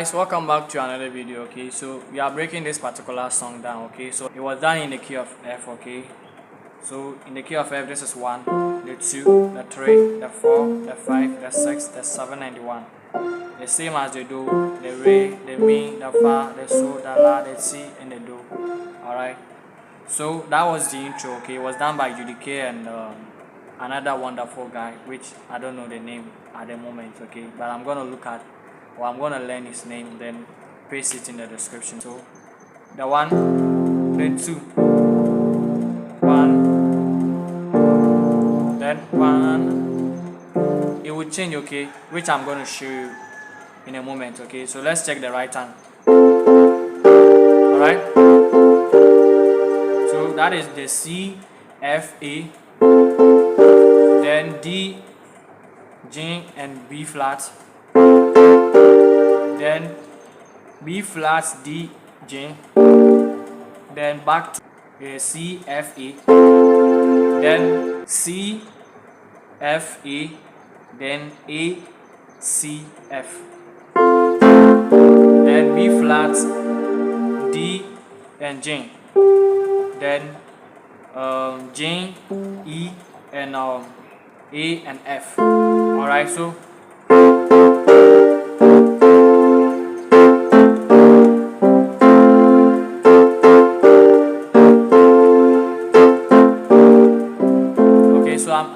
guys, welcome back to another video. Okay, so we are breaking this particular song down. Okay, so it was done in the key of F. Okay, so in the key of F, this is 1, the 2, the 3, the 4, the 5, the 6, the 7, and the 1. The same as the do, the re, the mi, the fa, the so, the la, the si, and the do. Alright, so that was the intro. Okay, it was done by Judikay and another wonderful guy, which I don't know the name at the moment. Okay, but I'm gonna look at, or I'm gonna learn his name, then paste it in the description. So the 1, the 2, 1, then 1. It will change, okay, which I'm gonna show you in a moment. Okay, so let's check the right hand. Alright, so that is the C, F, A, then D, G, and B flat, then B flat, D, G, then back to C, F, A, then C, F, A, then A, C, F, then B flat, D, and G, then G, E, and A and F. Alright, so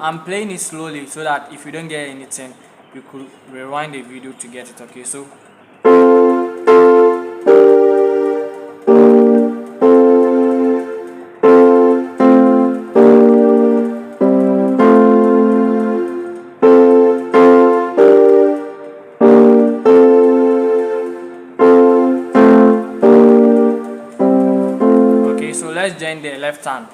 I'm playing it slowly so that if you don't get anything, you could rewind the video to get it. Okay, so okay, so let's join the left hand.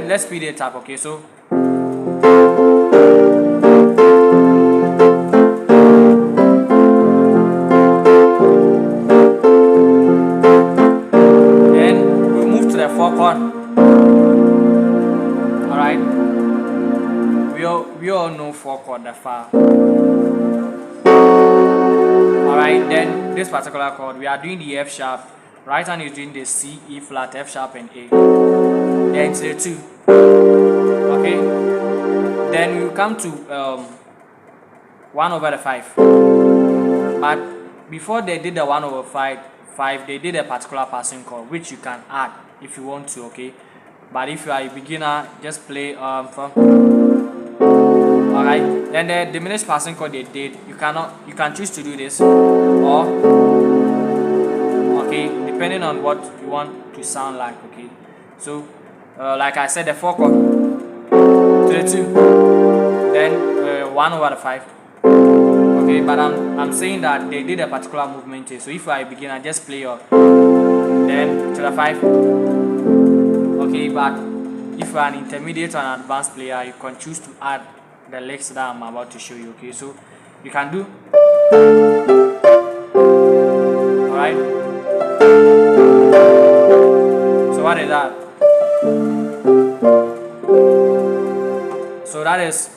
Let's speed it up. Okay, so then we move to the 4 chord. All right, we all know 4 chord, the fa. All right, then this particular chord we are doing the F sharp. Right hand is doing the C, E flat, F sharp, and A. Then to the 2. Okay, then we will come to 1 over the 5. But before they did the 1 over 5, they did a particular passing chord which you can add if you want to. Okay, but if you are a beginner, just play from. Alright, then the diminished passing chord they did, you can choose to do this, or okay, depending on what you want to sound like. Okay, so like I said, the 4 chord to the 2, then 1 over the 5. Okay, but I'm saying that they did a particular movement here. So if you are a beginner, just play your then to the 5. Okay, but if you are an intermediate or an advanced player, you can choose to add the licks that I'm about to show you. Okay, so you can do. Alright, so what is that? So that is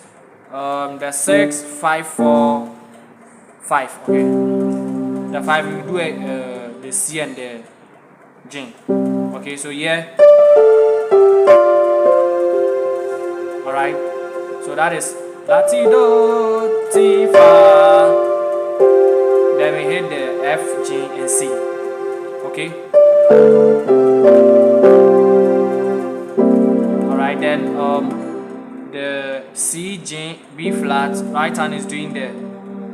the 6, 5, 4, 5. Okay, the 5 you do the C and the G. Okay, so yeah. All right, so that is la ti do ti fa. Then we hit the F, G, and C. Okay. All right, then the C, G, B flat, right hand is doing the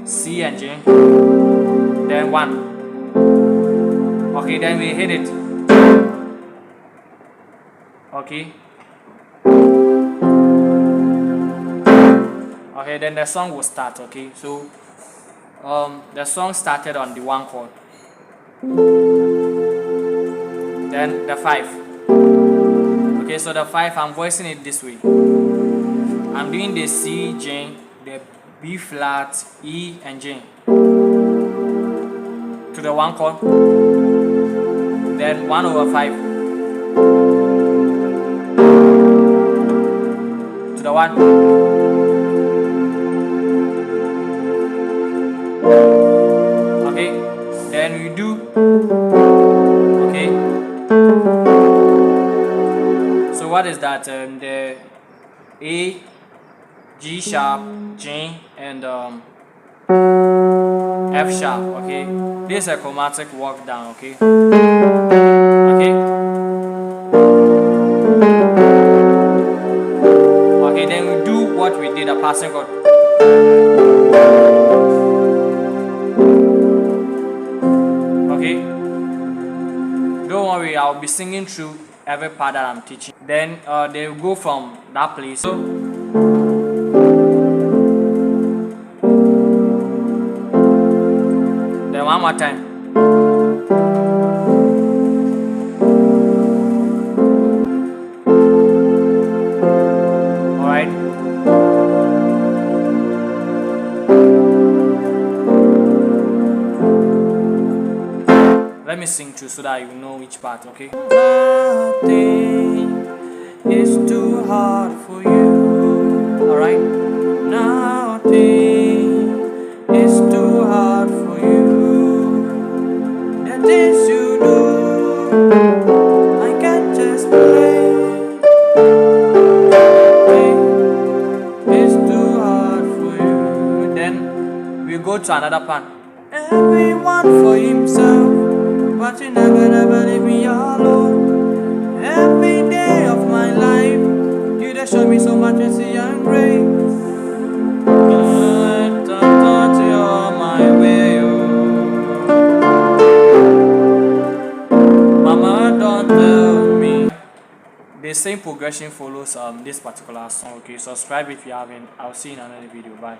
C and G, then 1. Okay, then we hit it. Okay. Okay, then the song will start. Okay, so the song started on the 1 chord, then the 5. Okay, so the 5, I'm voicing it this way. I'm doing the C, G, the B flat, E, and G to the 1 chord, then 1 over 5. to the 1. Okay, then we do, okay, so what is that? The A, G sharp, G, and F sharp. Okay, this is a chromatic walk down. Okay, okay, okay, then we do what we did, a passing chord. Okay, don't worry, I'll be singing through every part that I'm teaching. Then they will go from that place. So then one more time. All right. Let me sing through so that you know which part. Okay. Nothing is too hard for you. All right. Nothing is too hard for you. The things you do, I can't just play. It's too hard for you. Then we go to another part. Everyone for himself, but you never leave me alone. Every day of my life, you just show me so much mercy and grace. Mama, don't tell me. The same progression follows this particular song. Okay, subscribe if you haven't. I'll see you in another video. Bye.